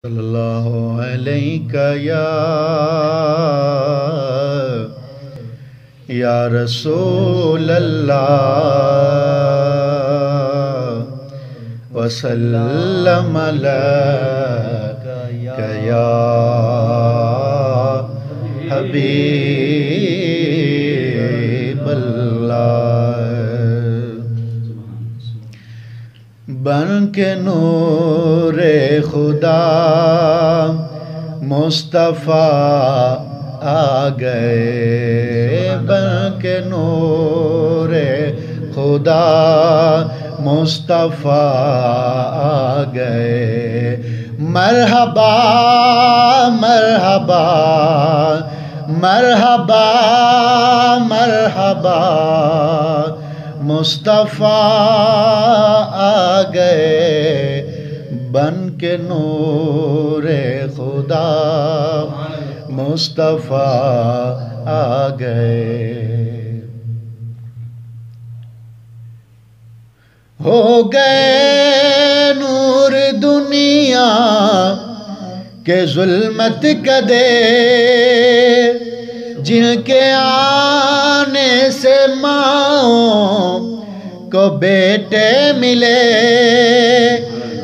صلی اللہ علیہ یا رسول اللہ وسلم علیک یا حبیب اللہ بن کے نور خدا مصطفیٰ آ گئے بن کے نور خدا مصطفیٰ آ گئے مرحبا مرحبا مرحبا مرحبا مصطفیٰ آ گئے بن کے نور خدا مصطفیٰ آ گئے ہو گئے نور دنیا کے ظلمت کدے جن کے آنے سے ماؤں کو بیٹے ملے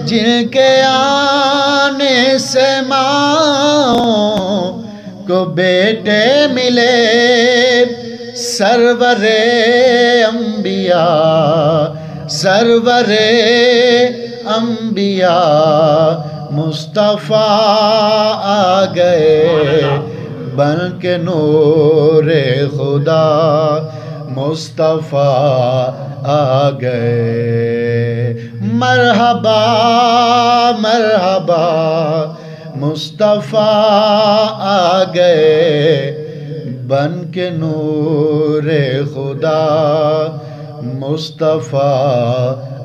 جن کے آنے سے ماؤں کو بیٹے ملے سرور انبیاء سرور انبیاء مصطفیٰ آ گئے بن کے نور خدا مصطفیٰ آ گئے مرحبا مرحبا مصطفیٰ آ گئے بن کے نور خدا مصطفیٰ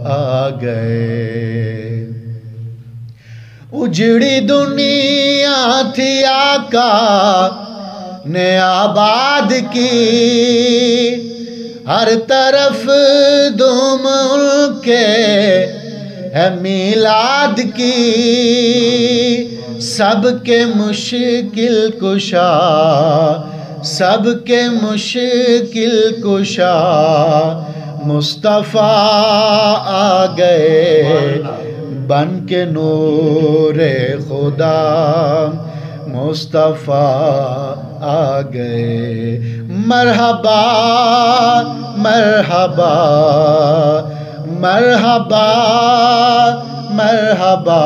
آ گئے اجڑی دنیا تھی آقا نے آباد کی ہر طرف دھوم ان کے ہے میلاد کی سب کے مشکل کشا سب کے مشکل کشا مصطفیٰ آ گئے بن کے نور خدا مصطفیٰ آ گئے مرحبا مرحبا مرحبا مرحبا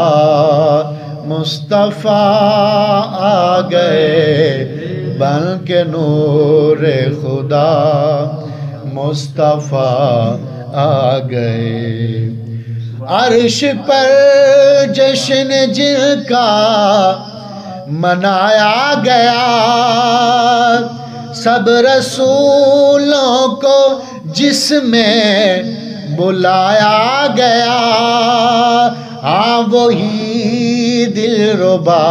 مصطفیٰ آ گئے بن کے نور خدا مصطفیٰ آ گئے عرش پر جشن جن کا منایا گیا سب رسولوں کو جس میں بلایا گیا ہاں وہی دلربا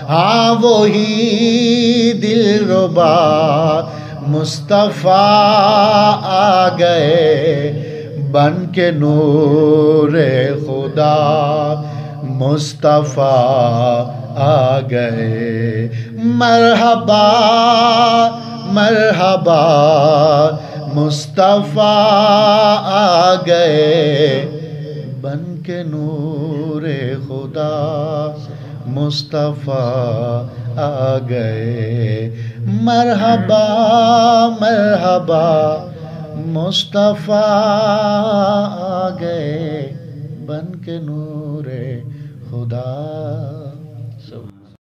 ہاں وہی دلربا مصطفیٰ آ گئے بن کے نور خدا مصطفیٰ آ گئے مرحبا مرحبا مصطفیٰ آ گئے بن کے نور خدا مصطفیٰ آ گئے مرحبا مرحبا مصطفیٰ آ گئے بن کے نور خدا